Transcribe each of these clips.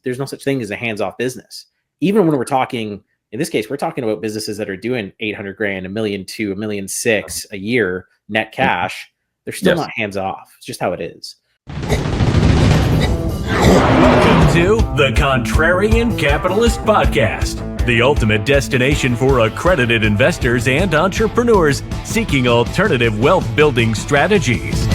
there's no such thing as a hands-off business. Even when we're talking, in this case, we're talking about businesses that are doing 800 grand, $1.2 million, $1.6 million a year net cash. They're still not hands-off. It's just how it is. Welcome to the Contrarian Capitalist Podcast, the ultimate destination for accredited investors and entrepreneurs seeking alternative wealth-building strategies.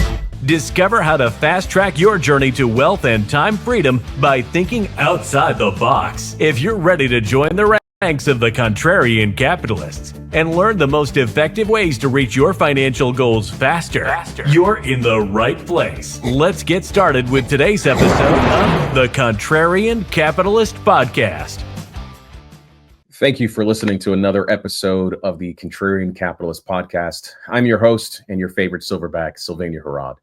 Discover how to fast-track your journey to wealth and time freedom by thinking outside the box. If you're ready to join the ranks of the Contrarian Capitalists and learn the most effective ways to reach your financial goals faster, you're in the right place. Let's get started with today's episode of the Contrarian Capitalist Podcast. Thank you for listening to another episode of the Contrarian Capitalist Podcast. I'm your host and your favorite silverback, Sylvania Harrod.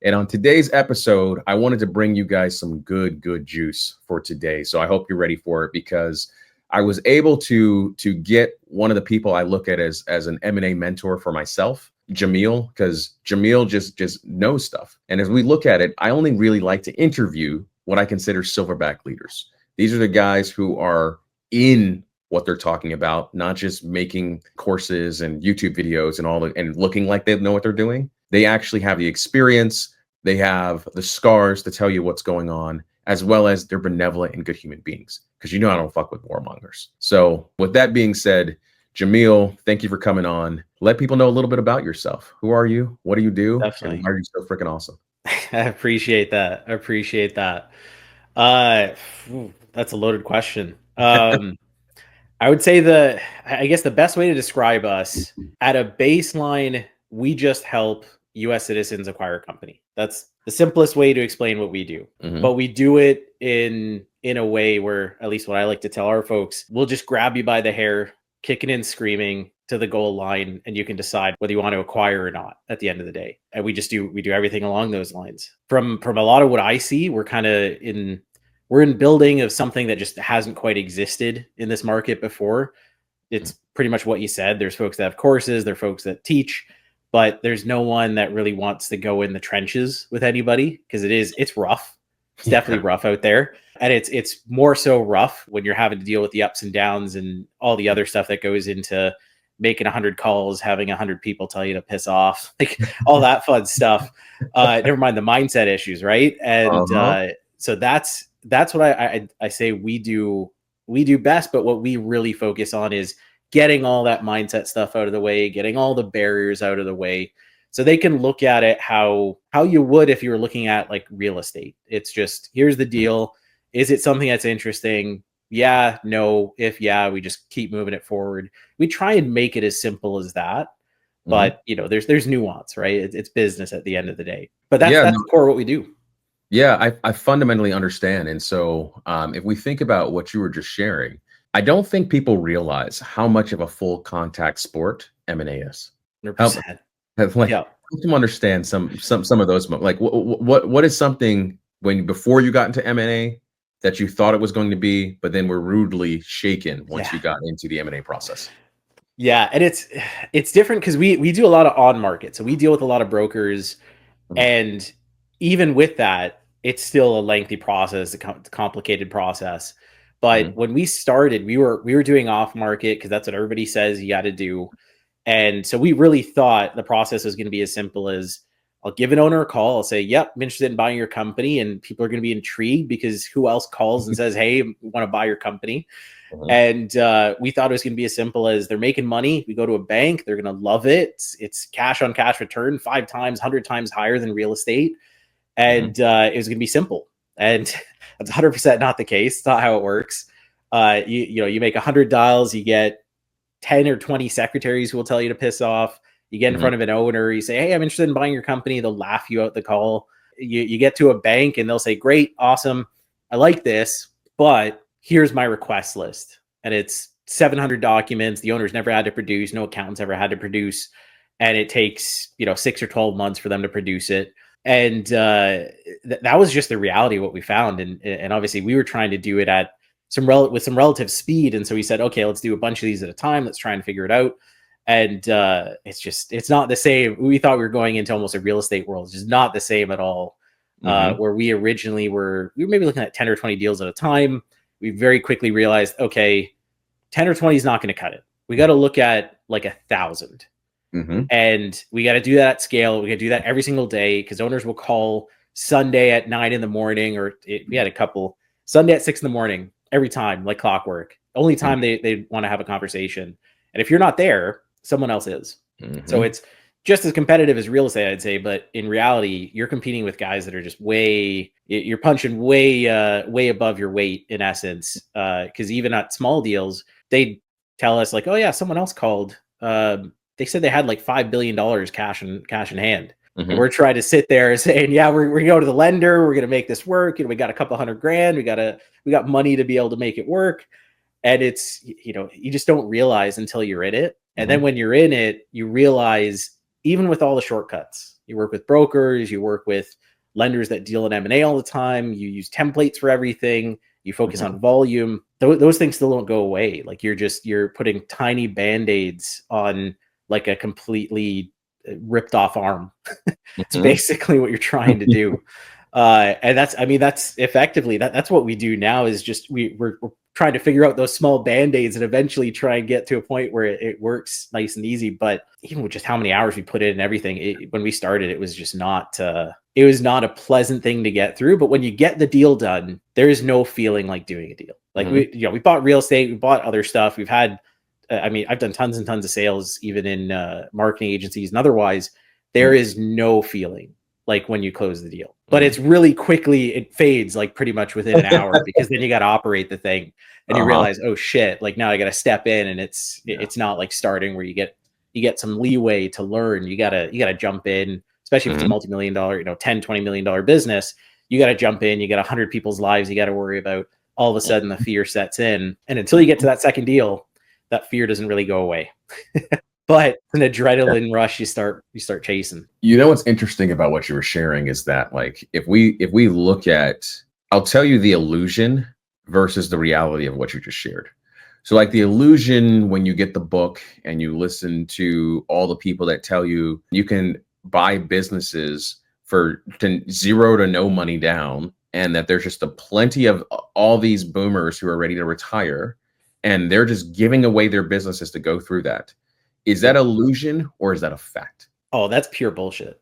And on today's episode, I wanted to bring you guys some good juice for today. So I hope you're ready for it, because I was able to get one of the people I look at as an M&A mentor for myself, Jamil, because Jamil just knows stuff. And as we look at it, I only really like to interview what I consider silverback leaders. These are the guys who are in what they're talking about, not just making courses and YouTube videos and looking like they know what they're doing. They actually have the experience. They have the scars to tell you what's going on, as well as they're benevolent and good human beings, because I don't fuck with warmongers. So with that being said, Jamil, thank you for coming on. Let people know a little bit about yourself. Who are you? What do you do? Definitely. And why are you so freaking awesome? I appreciate that. That's a loaded question. I would say I guess the best way to describe us at a baseline, we just help U.S. citizens acquire a company. That's the simplest way to explain what we do. Mm-hmm. But we do it in a way where, at least what I like to tell our folks, we'll just grab you by the hair, kicking and screaming to the goal line, and you can decide whether you want to acquire or not at the end of the day. And we do everything along those lines. From a lot of what I see, we're in building of something that just hasn't quite existed in this market before. It's pretty much what you said. There's folks that have courses, there are folks that teach, but there's no one that really wants to go in the trenches with anybody, because it's rough. It's definitely rough out there. And it's more so rough when you're having to deal with the ups and downs and all the other stuff that goes into making 100 calls, having 100 people tell you to piss off, like all that fun stuff. Never mind the mindset issues, right? And so that's what I say we do best. But what we really focus on is getting all that mindset stuff out of the way, getting all the barriers out of the way, so they can look at it how you would if you were looking at like real estate. It's just, here's the deal. Is it something that's interesting? Yeah, no. If yeah, we just keep moving it forward. We try and make it as simple as that. But there's nuance, right? It's business at the end of the day. But that's the core of what we do. Yeah, I fundamentally understand. And so if we think about what you were just sharing, I don't think people realize how much of a full contact sport M&A is. 100%. Help them understand some of those. Like what is something before you got into M&A that you thought it was going to be, but then were rudely shaken once you got into the M&A process? Yeah, and it's different because we do a lot of on market, so we deal with a lot of brokers, and even with that, it's still a lengthy process, a complicated process. But when we started, we were doing off market because that's what everybody says you got to do. And so we really thought the process was going to be as simple as, I'll give an owner a call. I'll say, yep, I'm interested in buying your company. And people are going to be intrigued because who else calls and says, hey, we want to buy your company. And we thought it was going to be as simple as, they're making money. We go to a bank. They're going to love it. It's cash on cash return 5 times, 100 times higher than real estate. And it was going to be simple. And that's 100% not the case. It's not how it works. You make 100 dials, you get 10 or 20 secretaries who will tell you to piss off. You get in front of an owner, you say, hey, I'm interested in buying your company. They'll laugh you out the call. You get to a bank and they'll say, great, awesome, I like this, but here's my request list. And it's 700 documents. The owner's never had to produce, no accountant's ever had to produce. And it takes, 6 or 12 months for them to produce it. And that was just the reality of what we found. And obviously we were trying to do it at with some relative speed. And so we said, okay, let's do a bunch of these at a time. Let's try and figure it out. And it's not the same. We thought we were going into almost a real estate world. It's just not the same at all. where we originally we were maybe looking at 10 or 20 deals at a time. We very quickly realized, okay, 10 or 20 is not going to cut it. We got to look at like 1,000. And we got to do that at scale. We got to do that every single day because owners will call Sunday at 9 in the morning, or we had a couple Sunday at 6 in the morning every time, like clockwork. Only time they want to have a conversation. And if you're not there, someone else is. So it's just as competitive as real estate, I'd say. But in reality, you're competing with guys that are just you're punching way above your weight in essence. Because even at small deals, they tell us like, oh yeah, someone else called. They said they had like $5 billion cash in hand. And we're trying to sit there saying, yeah, we're going to go to the lender. We're going to make this work. We got a couple $100,000. We got money to be able to make it work. And it's, you just don't realize until you're in it. And then when you're in it, you realize even with all the shortcuts, you work with brokers, you work with lenders that deal in M&A all the time. You use templates for everything. You focus on volume. Those things still don't go away. Like you're putting tiny Band-Aids on like a completely ripped off arm. It's basically what you're trying to do. And that's effectively that's what we do now is just we're trying to figure out those small Band-Aids and eventually try and get to a point where it works nice and easy. But even with just how many hours we put in and everything, when we started, it was just not a pleasant thing to get through. But when you get the deal done, there is no feeling like doing a deal. Like we bought real estate, we bought other stuff. We've had, I've done tons and tons of sales, even in marketing agencies and otherwise. There is no feeling like when you close the deal, but it's really quickly, it fades like pretty much within an hour because then you got to operate the thing and you realize, oh shit, like now I got to step in and it's not like starting where you get some leeway to learn. You gotta jump in, especially if it's a multi-million-dollar, $10-20 million business. You got to jump in, you got 100 people's lives you got to worry about. All of a sudden the fear sets in. And until you get to that second deal, that fear doesn't really go away. But an adrenaline rush, you start chasing. What's interesting about what you were sharing is that like if we look at, I'll tell you the illusion versus the reality of what you just shared. So like the illusion, when you get the book and you listen to all the people that tell you you can buy businesses for 0 to no money down, and that there's just plenty of all these boomers who are ready to retire and they're just giving away their businesses to go through that. Is that illusion or is that a fact? Oh, that's pure bullshit.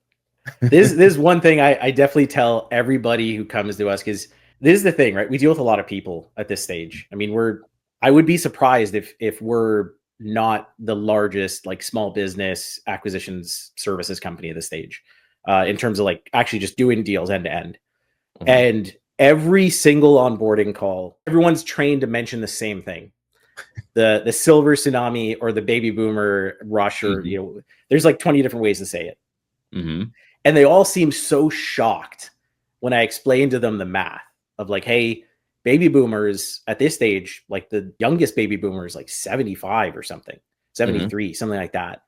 This is one thing I definitely tell everybody who comes to us, because this is the thing, right? We deal with a lot of people at this stage. I mean, I would be surprised if we're not the largest like small business acquisitions services company at this stage, in terms of like actually just doing deals end to end. And every single onboarding call, everyone's trained to mention the same thing. The silver tsunami or the baby boomer rush, or there's like 20 different ways to say it. And they all seem so shocked when I explain to them the math of like, hey, baby boomers at this stage, like the youngest baby boomer is like 75 or something, 73, something like that.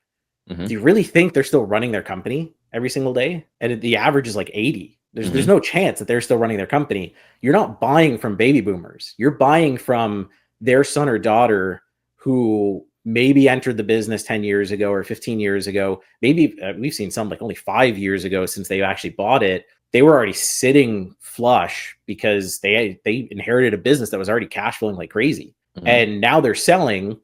Do you really think they're still running their company every single day? And the average is like 80. There's no chance that they're still running their company. You're not buying from baby boomers. You're buying from their son or daughter who maybe entered the business 10 years ago or 15 years ago. Maybe we've seen some like only 5 years ago since they actually bought it. They were already sitting flush because they inherited a business that was already cash flowing like crazy. And now they're selling,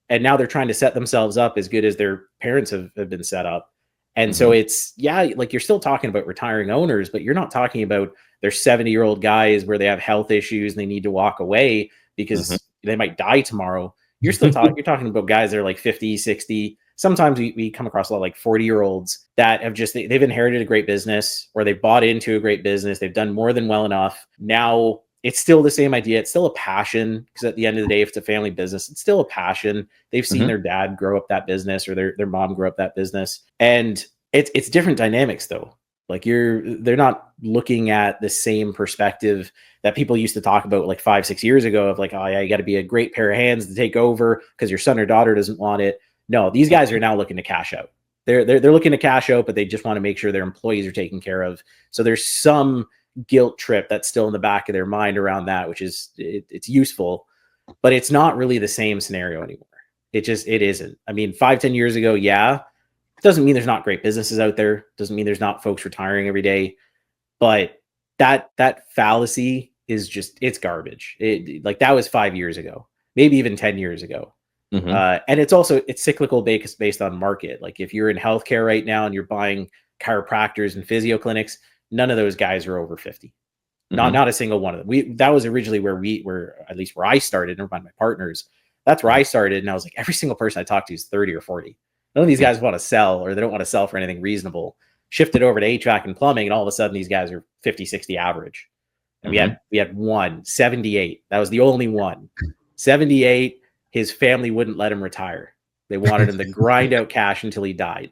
and now they're trying to set themselves up as good as their parents have been set up. And so it's, like you're still talking about retiring owners, but you're not talking about their 70-year-old guys where they have health issues and they need to walk away because they might die tomorrow. You're still talking, you're talking about guys that are like 50, 60. Sometimes we come across a lot of like 40-year-olds that have just, they've inherited a great business or they bought into a great business. They've done more than well enough. Now it's still the same idea. It's still a passion, because at the end of the day, if it's a family business, it's still a passion. They've seen their dad grow up that business or their mom grow up that business. And it's different dynamics though. Like they're not looking at the same perspective that people used to talk about like 5-6 years ago of like, oh yeah, you got to be a great pair of hands to take over because your son or daughter doesn't want it. No, these guys are now looking to cash out. They're looking to cash out, but they just want to make sure their employees are taken care of. So there's some guilt trip that's still in the back of their mind around that, which is it's useful, but it's not really the same scenario anymore. It isn't. I mean, 5-10 years ago, yeah, it doesn't mean there's not great businesses out there. Doesn't mean there's not folks retiring every day, but that fallacy is just, it's garbage. Like that was 5 years ago, maybe even 10 years ago. And it's cyclical based on market. Like if you're in healthcare right now and you're buying chiropractors and physio clinics, none of those guys are over 50. Not a single one of them. That was originally where at least where I started, never mind my partners. That's where I started. And I was like, every single person I talked to is 30 or 40. None of these guys want to sell, or they don't want to sell for anything reasonable. Shifted over to HVAC and plumbing, and all of a sudden these guys are 50, 60 average. And we had one, 78. That was the only one. 78, his family wouldn't let him retire. They wanted him to grind out cash until he died.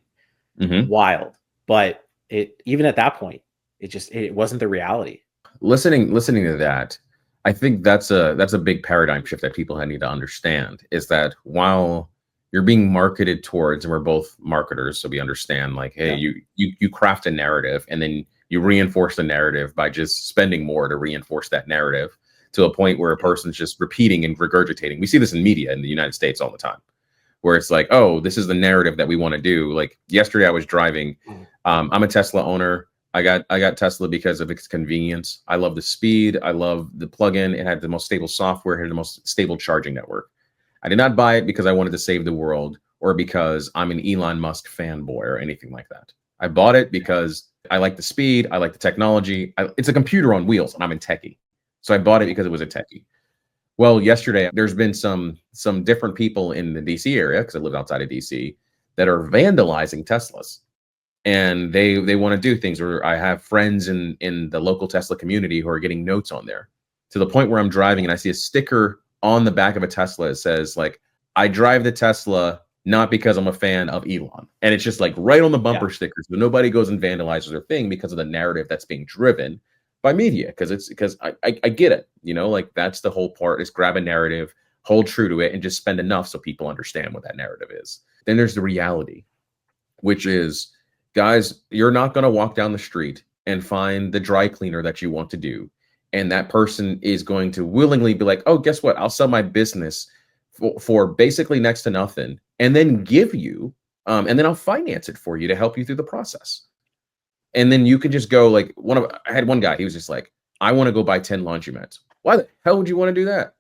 Wild. But even at that point, it wasn't the reality. Listening to that, I think that's a big paradigm shift that people need to understand, is that while you're being marketed towards, and we're both marketers, so we understand, like, hey, you craft a narrative and then you reinforce the narrative by just spending more to reinforce that narrative to a point where a person's just repeating and regurgitating. We see this in media in the United States all the time, where it's like, oh, this is the narrative that we want to do. Like yesterday I was driving. I'm a Tesla owner. I got Tesla because of its convenience. I love the speed. I love the plug-in. It had the most stable software, it had the most stable charging network. I did not buy it because I wanted to save the world or because I'm an Elon Musk fanboy or anything like that. I bought it because I like the speed. I like the technology. It's a computer on wheels, and I'm a techie. So I bought it because it was a techie. Well, yesterday, there's been some different people in the DC area, because I live outside of DC, that are vandalizing Teslas. And they want to do things, or I have friends in the local Tesla community who are getting notes on there, to the point where I'm driving and I see a sticker on the back of a Tesla. It says, like, I drive the Tesla not because I'm a fan of Elon. And it's just like right on the bumper stickers, but nobody goes and vandalizes their thing because of the narrative that's being driven by media. Because I get it, like that's the whole part, is grab a narrative, hold true to it, and just spend enough so people understand what that narrative is. Then there's the reality, which is, guys, you're not going to walk down the street and find the dry cleaner that you want to do, and that person is going to willingly be like, oh, guess what? I'll sell my business for basically next to nothing, and then give you, and then I'll finance it for you to help you through the process. And then you can just go, like, I had one guy, he was just like, I want to go buy 10 laundromats. Why the hell would you want to do that?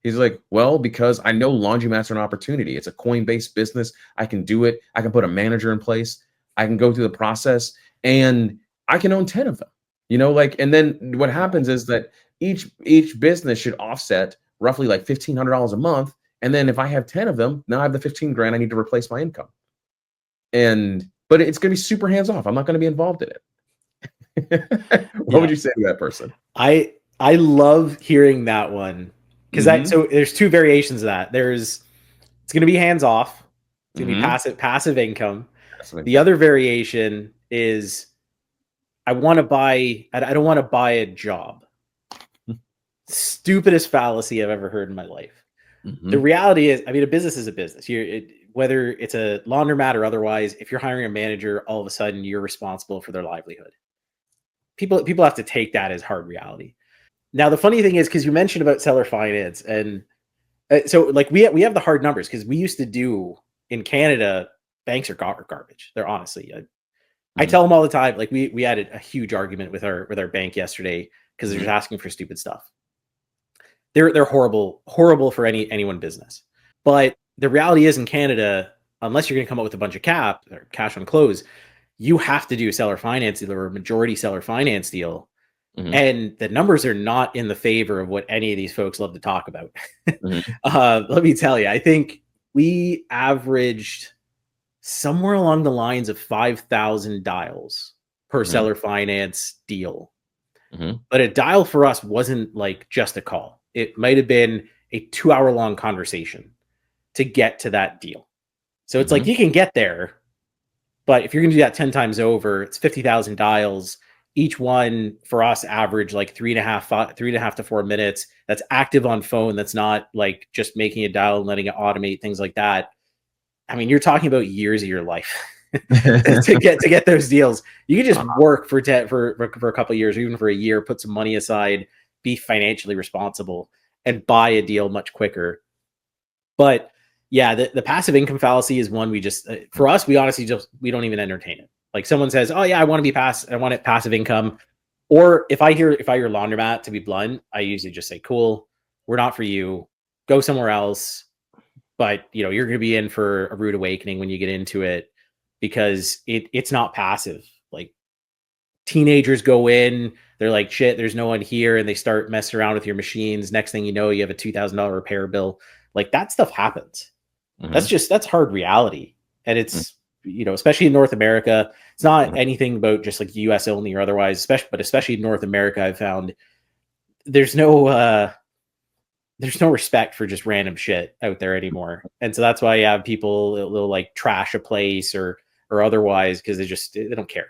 He's like, well, because I know laundromats are an opportunity. It's a coin-based business. I can do it. I can put a manager in place. I can go through the process, and I can own 10 of them, and then what happens is that each business should offset roughly like $1,500 a month. And then if I have 10 of them, now I have the 15 grand I need to replace my income. But it's going to be super hands off. I'm not going to be involved in it. What would you say to that person? I love hearing that one, because so there's two variations of that. It's going to be hands off. It's going to be passive income. The other variation is, I don't want to buy a job. Stupidest fallacy I've ever heard in my life. The reality is, a business is a business. Whether it's a laundromat or otherwise, if you're hiring a manager, all of a sudden you're responsible for their livelihood. People have to take that as hard reality. Now, the funny thing is, because you mentioned about seller finance, and so like we have the hard numbers, because we used to do in Canada, banks are garbage. They're honestly, I tell them all the time, like we had a huge argument with our bank yesterday because they're just asking for stupid stuff. They're horrible for anyone business. But the reality is, in Canada, unless you're going to come up with a bunch of cash on close, you have to do a seller finance deal or a majority seller finance deal. And the numbers are not in the favor of what any of these folks love to talk about. Let me tell you, I think we averaged somewhere along the lines of 5,000 dials per seller finance deal. But a dial for us wasn't like just a call. It might have been a 2-hour long conversation to get to that deal. So it's like, you can get there, but if you're going to do that 10 times over, it's 50,000 dials. Each one for us average like 3.5 to 4 minutes. That's active on phone. That's not like just making a dial and letting it automate, things like that. You're talking about years of your life to get those deals. You can just work for a couple of years, or even for a year, put some money aside, be financially responsible, and buy a deal much quicker. But yeah, the passive income fallacy is one we just, for us, we honestly we don't even entertain it. Like someone says, oh yeah, I want passive income. Or if I hear Laundromat, to be blunt, I usually just say, cool, we're not for you. Go somewhere else. But you're going to be in for a rude awakening when you get into it, because it's not passive. Like, teenagers go in, they're like, shit, there's no one here, and they start messing around with your machines. Next thing you know, you have a $2,000 repair bill. Like, that stuff happens. That's hard reality. And it's, especially in North America, it's not anything about just like US only or otherwise, especially in North America, I've found there's no respect for just random shit out there anymore. And so that's why you have people that'll like trash a place or otherwise, because they don't care.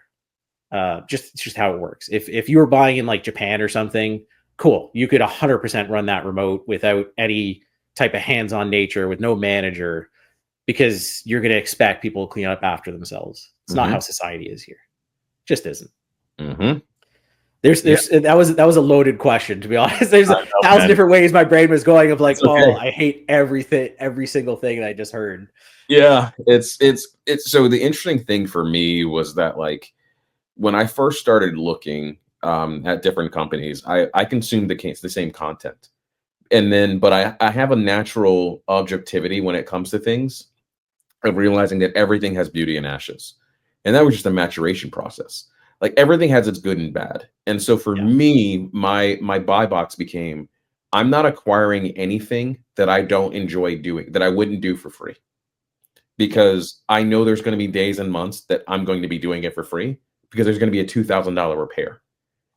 It's just how it works. If you were buying in like Japan or something, cool, you could 100% run that remote without any type of hands-on nature, with no manager, because you're going to expect people to clean up after themselves. It's not how society is here. It just isn't. That was a loaded question, to be honest. There's a thousand different ways my brain was going of like, I hate every single thing that I just heard. Yeah, it's so the interesting thing for me was that, like, when I first started looking at different companies, I consumed the same content. And then, but I have a natural objectivity when it comes to things, of realizing that everything has beauty and ashes. And that was just a maturation process. Like, everything has its good and bad. And so for me, my buy box became, I'm not acquiring anything that I don't enjoy doing, that I wouldn't do for free. Because I know there's going to be days and months that I'm going to be doing it for free, because there's going to be a $2,000 repair.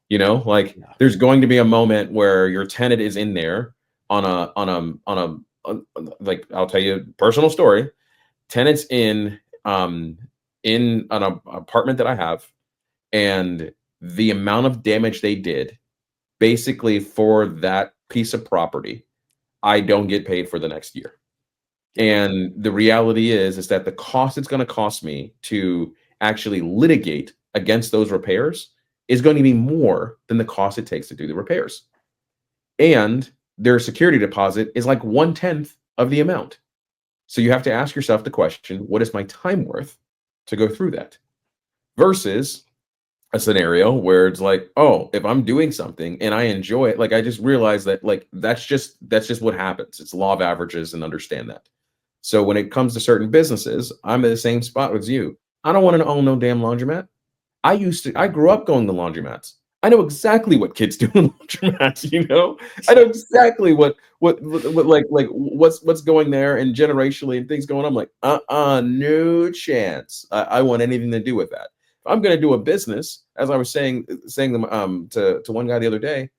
Like, there's going to be a moment where your tenant is in there on a like, I'll tell you a personal story. Tenants in an apartment that I have, and the amount of damage they did basically for that piece of property, I don't get paid for the next year. And the reality is that the cost it's going to cost me to actually litigate against those repairs is going to be more than the cost it takes to do the repairs. And their security deposit is like 1/10 of the amount. So you have to ask yourself the question, what is my time worth to go through that? Versus a scenario where it's like, oh, if I'm doing something and I enjoy it, like, I just realized that, like, that's just what happens. It's law of averages, and understand that. So when it comes to certain businesses, I'm in the same spot with you. I don't want to own no damn laundromat. I grew up going to laundromats. I know exactly what kids do in laundromats, I know exactly what what's going there, and generationally and things going on. I'm like, no chance. I want anything to do with that. If I'm going to do a business, as I was saying them to one guy the other day,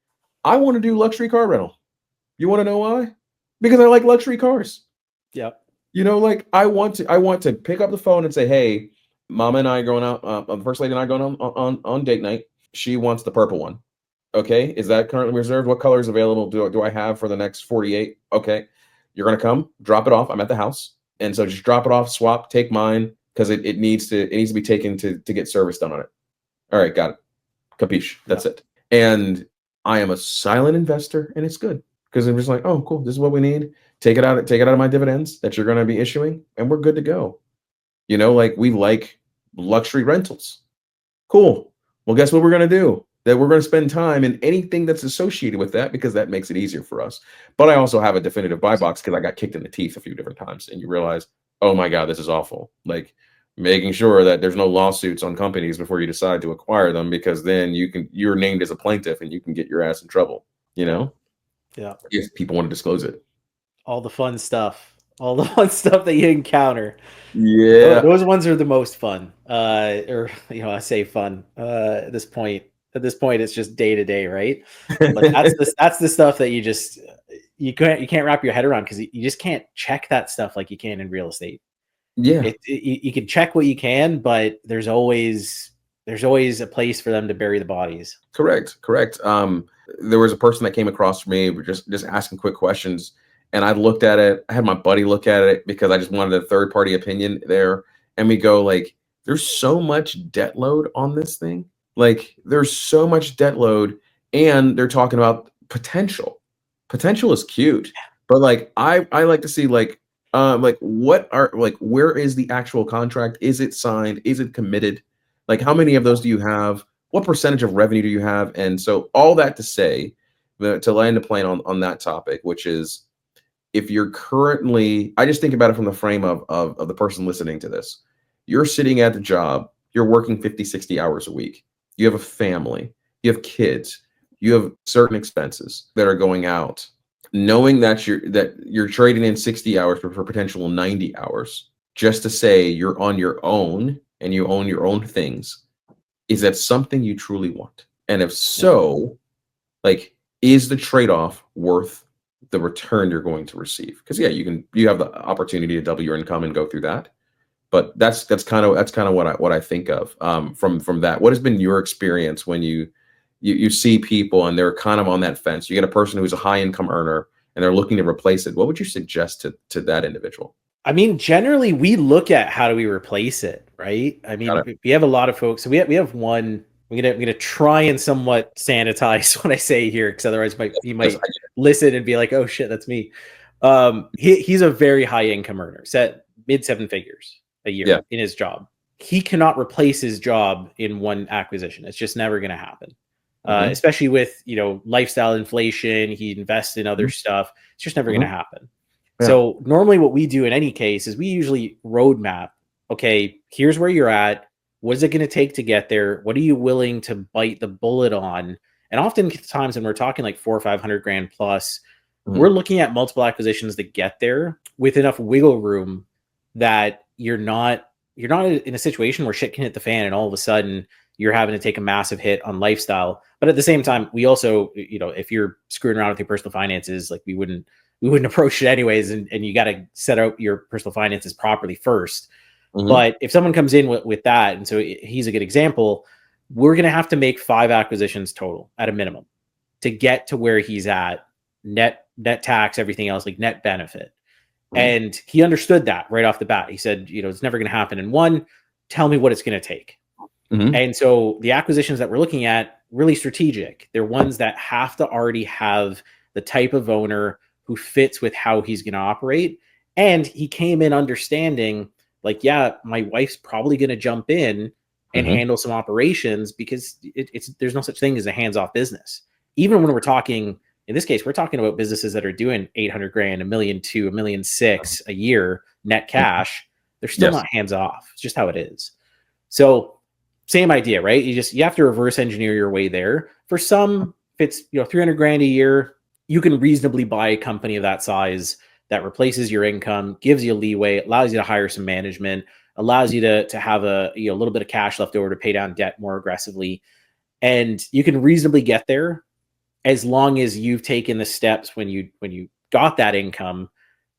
I want to do luxury car rental. You want to know why? Because I like luxury cars. Yep. Like, I want to pick up the phone and say, hey, Mama and I are going out, the first lady and I are going on date night. She wants the purple one. Okay. Is that currently reserved? What color is available? Do I have for the next 48? Okay. You're going to come, drop it off. I'm at the house. And so just drop it off, swap, take mine, because it needs to be taken to get service done on it. All right. Got it. Capiche. That's it. And I am a silent investor, and it's good, because I'm just like, oh, cool. This is what we need. Take it out of my dividends that you're going to be issuing, and we're good to go. Like, we like luxury rentals. Cool. Well, guess what we're going to do? That we're going to spend time in anything that's associated with that, because that makes it easier for us. But I also have a definitive buy box, because I got kicked in the teeth a few different times, and you realize, oh my God, this is awful. Like, making sure that there's no lawsuits on companies before you decide to acquire them, because then you're named as a plaintiff and you can get your ass in trouble, Yeah. If people want to disclose it. All the fun stuff that you encounter. Yeah. Those ones are the most fun. I say fun. At this point, it's just day to day, right? But that's the stuff that you can't wrap your head around, because you just can't check that stuff like you can in real estate. Yeah. You can check what you can, but there's always a place for them to bury the bodies. Correct. There was a person that came across me just asking quick questions, and I looked at it. I had my buddy look at it, because I just wanted a third party opinion there. And we go, like, there's so much debt load on this thing. Like, there's so much debt load, and they're talking about potential. Potential is cute, but like, I like to see, like, where is the actual contract? Is it signed? Is it committed? Like, how many of those do you have? what percentage of revenue do you have? And so all that to say, to land the plane on that topic, which is, if you're currently, I just think about it from the frame of the person listening to this. You're sitting at the job, you're working 50, 60 hours a week. You have a family, you have kids, you have certain expenses that are going out. Knowing that you're trading in 60 hours for potential 90 hours, just to say you're on your own and you own your own things, is that something you truly want? And if so, like, is the trade-off worth the return you're going to receive? Because you have the opportunity to double your income and go through that. But that's kind of what I think of from that. What has been your experience when you see people and they're kind of on that fence? You get a person who's a high income earner and they're looking to replace it. What would you suggest to that individual? I mean, generally we look at how do we replace it, right? I mean, we have a lot of folks. So we have one. I'm gonna try and somewhat sanitize what I say here, because otherwise you might listen and be like, "Oh shit, that's me." He's a very high income earner, set mid 7 figures a year in his job. He cannot replace his job in one acquisition. It's just never going to happen. Especially with lifestyle inflation. He invests in other stuff. It's just never going to happen. Yeah. So normally what we do in any case is we usually roadmap. Okay, here's where you're at. What is it going to take to get there? What are you willing to bite the bullet on? And oftentimes when we're talking like 400 or 500 grand plus, we're looking at multiple acquisitions to get there with enough wiggle room that you're not in a situation where shit can hit the fan and all of a sudden you're having to take a massive hit on lifestyle. But at the same time, we also, if you're screwing around with your personal finances, like we wouldn't approach it anyways. And you got to set out your personal finances properly first. But if someone comes in with that, and so he's a good example, we're going to have to make 5 acquisitions total at a minimum to get to where he's at, net tax, everything else, like net benefit. And he understood that right off the bat. He said, it's never going to happen in one. Tell me what it's going to take. And so the acquisitions that we're looking at, really strategic. They're ones that have to already have the type of owner who fits with how he's going to operate. And he came in understanding, like, yeah, my wife's probably going to jump in and handle some operations, because there's no such thing as a hands-off business. Even when we're talking, in this case, we're talking about businesses that are doing 800 grand, $1.2 million, $1.6 million a year net cash. They're still not hands-off. It's just how it is. So same idea, right? You have to reverse engineer your way there. For some, if it's 300 grand a year, you can reasonably buy a company of that size that replaces your income, gives you leeway, allows you to hire some management, allows you to have a little bit of cash left over to pay down debt more aggressively. And you can reasonably get there as long as you've taken the steps when you got that income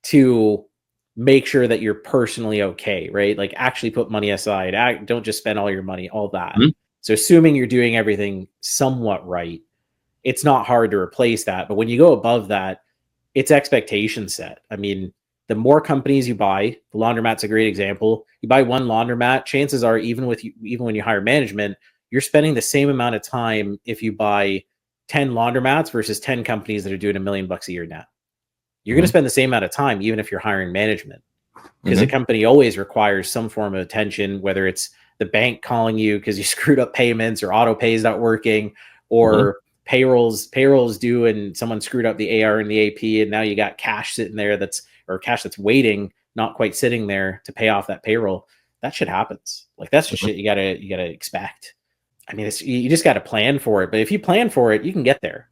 to make sure that you're personally okay, right? Like actually put money aside. Don't just spend all your money, all that. So assuming you're doing everything somewhat right, it's not hard to replace that. But when you go above that, it's expectation set. I mean, the more companies you buy, the Laundromat's a great example. You buy one laundromat, chances are even when you hire management, you're spending the same amount of time if you buy 10 laundromats versus 10 companies that are doing $1 million a year net. You're going to spend the same amount of time, even if you're hiring management, because a company always requires some form of attention, whether it's the bank calling you because you screwed up payments, or auto pay is not working, or payrolls due and someone screwed up the AR and the AP, and now you got cash sitting there cash that's waiting, not quite sitting there to pay off that payroll. That shit happens. Like that's just shit you gotta expect. I mean, you just got to plan for it. But if you plan for it, you can get there.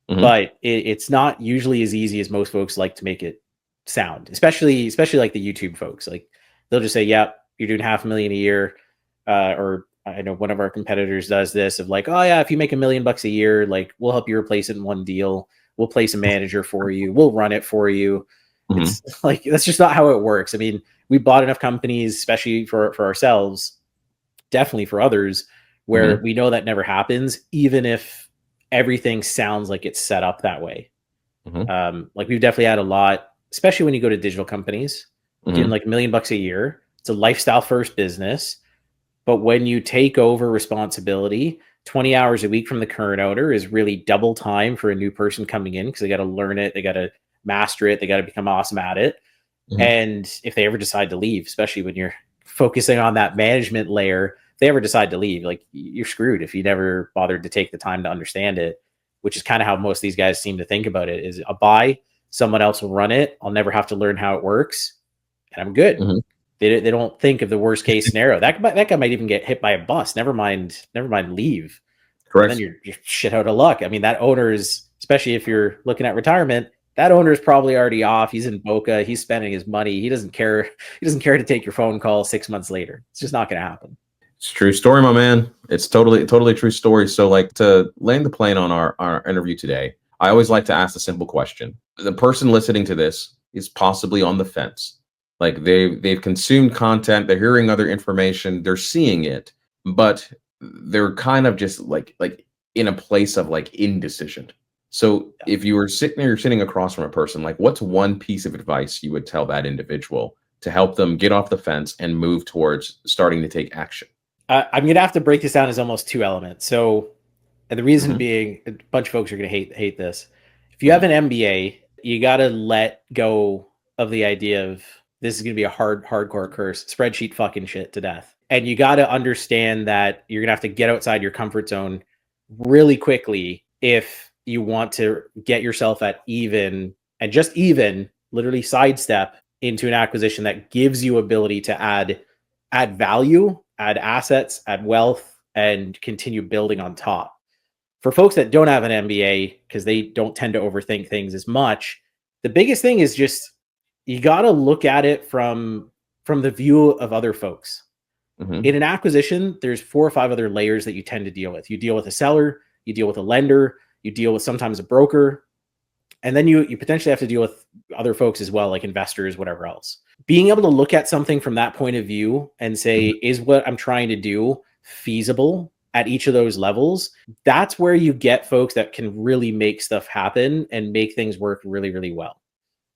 But it's not usually as easy as most folks like to make it sound, especially like the YouTube folks. Like they'll just say, "Yeah, you're doing $500,000 a year," or I know one of our competitors does this of like, "Oh yeah, if you make $1 million a year, like we'll help you replace it in one deal. We'll place a manager for you. We'll run it for you." It's like that's just not how it works. I mean, we bought enough companies, especially for ourselves, definitely for others, where we know that never happens, even if everything sounds like it's set up that way. Like we've definitely had a lot, especially when you go to digital companies, doing like $1 million a year. It's a lifestyle first business. But when you take over responsibility, 20 hours a week from the current owner is really double time for a new person coming in, because they got to learn it. They got to master it. They got to become awesome at it. And if they ever decide to leave, especially when you're focusing on that management layer, if they ever decide to leave, like you're screwed if you never bothered to take the time to understand it, which is kind of how most of these guys seem to think about it. Is a buy, someone else will run it. I'll never have to learn how it works, and I'm good. Mm-hmm. They don't think of the worst case scenario. That guy might even get hit by a bus. Never mind leave. Correct. And then you're shit out of luck. I mean, that owner is, especially if you're looking at retirement, that owner is probably already off. He's in Boca. He's spending his money. He doesn't care. He doesn't care to take your phone call 6 months later. It's just not going to happen. It's a true story, my man. It's totally true story. So like, to land the plane on our interview today, I always like to ask the simple question. The person listening to this is possibly on the fence. Like they've consumed content, they're hearing other information, they're seeing it, but they're kind of just like in a place of like indecision. So if you're sitting across from a person, like what's one piece of advice you would tell that individual to help them get off the fence and move towards starting to take action? I'm going to have to break this down as almost two elements. So, and the reason being, a bunch of folks are going to hate this. If you have an MBA, you got to let go of the idea of this is going to be a hardcore curse, spreadsheet fucking shit to death. And you got to understand that you're going to have to get outside your comfort zone really quickly if you want to get yourself at even, and just even, literally sidestep into an acquisition that gives you ability to add value, add assets, add wealth, and continue building on top. For folks that don't have an MBA, because they don't tend to overthink things as much, the biggest thing is just you got to look at it from the view of other folks. In an acquisition, there's 4 or 5 other layers that you tend to deal with. You deal with a seller, you deal with a lender, you deal with sometimes a broker, and then you potentially have to deal with other folks as well, like investors, whatever else. Being able to look at something from that point of view and say, is what I'm trying to do feasible at each of those levels? That's where you get folks that can really make stuff happen and make things work really, really well.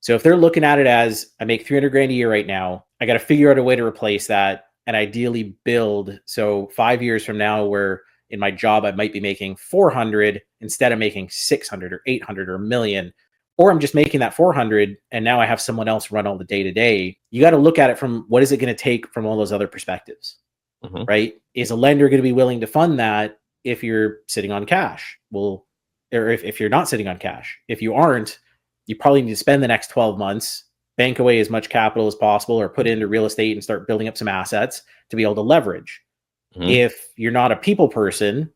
So if they're looking at it as, I make 300 grand a year right now, I got to figure out a way to replace that and ideally build. So 5 years from now, where in my job, I might be making 400 instead of making 600 or 800 or a million, or I'm just making that 400 and now I have someone else run all the day to day. You got to look at it from what is it going to take from all those other perspectives, right? Is a lender going to be willing to fund that if you're sitting on cash? Well, or if you're not sitting on cash. If you aren't, you probably need to spend the next 12 months, bank away as much capital as possible, or put it into real estate and start building up some assets to be able to leverage. If you're not a people person,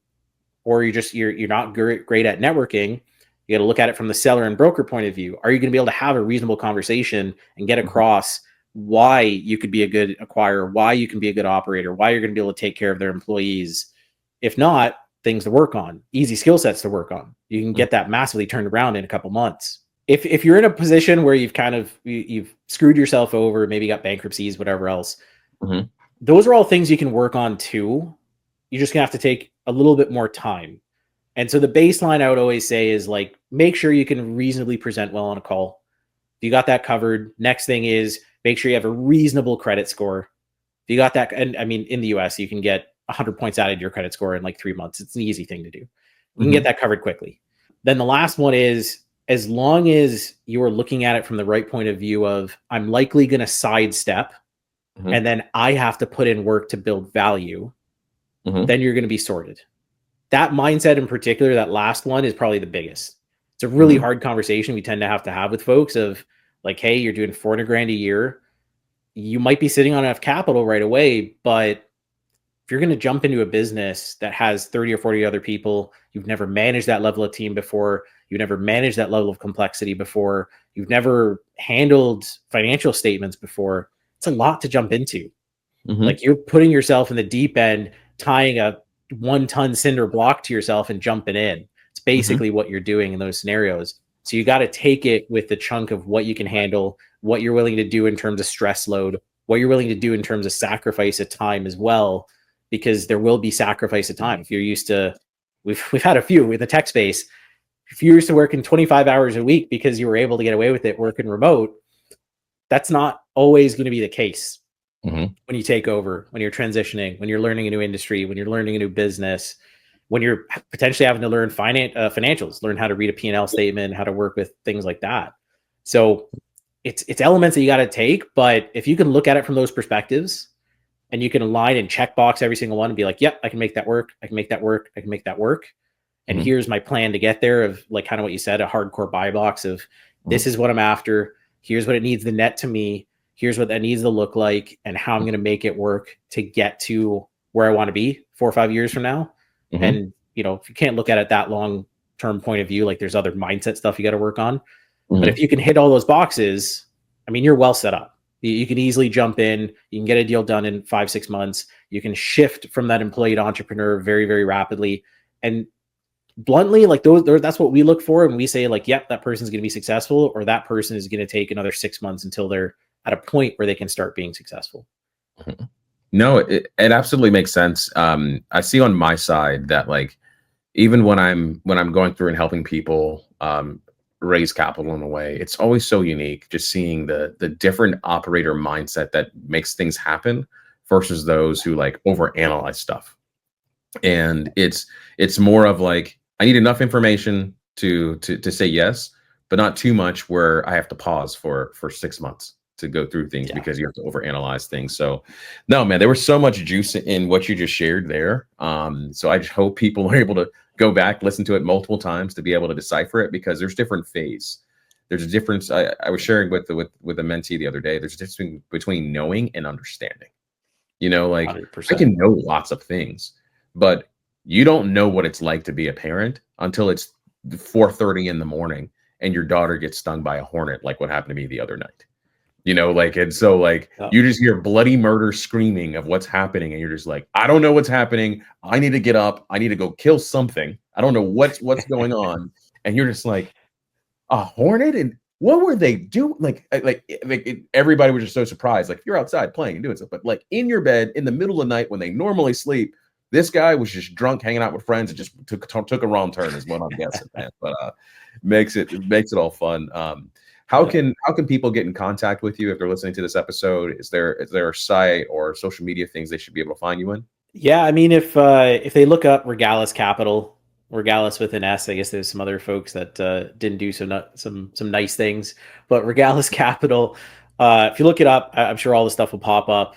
or you're not great at networking, you got to look at it from the seller and broker point of view. Are you going to be able to have a reasonable conversation and get across why you could be a good acquirer, why you can be a good operator, why you're going to be able to take care of their employees? If not, things to work on, easy skill sets to work on. You can get that massively turned around in a couple months. If you're in a position where you've screwed yourself over, maybe got bankruptcies, whatever else, those are all things you can work on too. You're just gonna have to take a little bit more time. And so the baseline I would always say is like, make sure you can reasonably present well on a call. If you got that covered, next thing is make sure you have a reasonable credit score. If you got that, and I mean, in the US, you can get 100 points added to your credit score in like 3 months. It's an easy thing to do. You can get that covered quickly. Then the last one is, as long as you are looking at it from the right point of view of, I'm likely going to sidestep, and then I have to put in work to build value, then you're going to be sorted. That mindset in particular, that last one, is probably the biggest. It's a really hard conversation we tend to have with folks of like, hey, you're doing 400 grand a year. You might be sitting on enough capital right away, but if you're going to jump into a business that has 30 or 40 other people, you've never managed that level of team before, you've never managed that level of complexity before, you've never handled financial statements before, it's a lot to jump into. Like, you're putting yourself in the deep end, tying a 1-ton cinder block to yourself and jumping in. It's basically what you're doing in those scenarios. So you got to take it with the chunk of what you can handle, what you're willing to do in terms of stress load, what you're willing to do in terms of sacrifice of time as well, because there will be sacrifice of time. If you're used to, we've had a few in the tech space. If you're used to working 25 hours a week because you were able to get away with it working remote, that's not always going to be the case. When you take over, when you're transitioning, when you're learning a new industry, when you're learning a new business, when you're potentially having to learn financials, learn how to read a P&L statement, how to work with things like that. So it's elements that you got to take, but if you can look at it from those perspectives and you can align and check box every single one and be like, yep, I can make that work. I can make that work. I can make that work. And here's my plan to get there, of like kind of what you said, a hardcore buy box of this is what I'm after. Here's what it needs to net to me. Here's what that needs to look like and how I'm going to make it work to get to where I want to be 4 or 5 years from now. And, if you can't look at it that long term point of view, like there's other mindset stuff you got to work on. But if you can hit all those boxes, I mean, you're well set up. You can easily jump in, you can get a deal done in 5-6 months. You can shift from that employee to entrepreneur very, very rapidly. And bluntly, like that's what we look for. And we say like, yep, that person's going to be successful, or that person is going to take another 6 months until they're at a point where they can start being successful. No, it absolutely makes sense. I see on my side that like, even when I'm going through and helping people raise capital in a way, it's always so unique just seeing the different operator mindset that makes things happen versus those who like overanalyze stuff. And it's more of like, I need enough information to say yes, but not too much where I have to pause for 6 months to go through things because you have to overanalyze things. So no, man, there was so much juice in what you just shared there. So I just hope people are able to go back, listen to it multiple times to be able to decipher it, because there's different phase. There's a difference. I was sharing with a mentee the other day, there's a difference between knowing and understanding. Like 100%. I can know lots of things, but you don't know what it's like to be a parent until it's 4:30 in the morning and your daughter gets stung by a hornet, like what happened to me the other night. And so like you just hear bloody murder screaming of what's happening, and you're just like, I don't know what's happening. I need to get up. I need to go kill something. I don't know what's going on. And you're just like, a hornet? And what were they doing? Like everybody was just so surprised. Like, you're outside playing and doing stuff, but like in your bed in the middle of the night when they normally sleep, this guy was just drunk, hanging out with friends, and just took a wrong turn, is what I'm guessing, man. But makes it all fun. How can people get in contact with you if they're listening to this episode? Is there a site or social media things they should be able to find you in? Yeah, I mean, if they look up Regalis Capital, Regalis with an S, I guess there's some other folks that didn't do some nice things, but Regalis Capital, if you look it up, I'm sure all the stuff will pop up.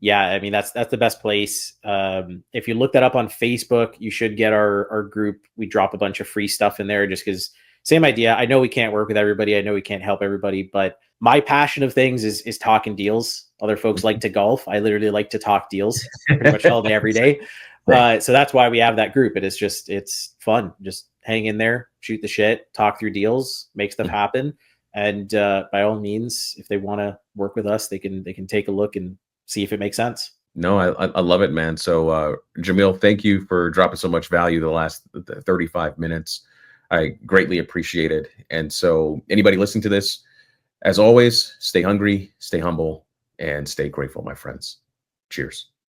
Yeah, I mean, that's the best place. If you look that up on Facebook, you should get our group. We drop a bunch of free stuff in there just because. Same idea. I know we can't work with everybody. I know we can't help everybody, but my passion of things is talking deals. Other folks like to golf. I literally like to talk deals pretty much all day, every day. So that's why we have that group. It's fun. Just hang in there, shoot the shit, talk through deals, make stuff happen. And by all means, if they want to work with us, they can take a look and see if it makes sense. No, I love it, man. So Jamil, thank you for dropping so much value the last 35 minutes. I greatly appreciate it. And so anybody listening to this, as always, stay hungry, stay humble, and stay grateful, my friends. Cheers.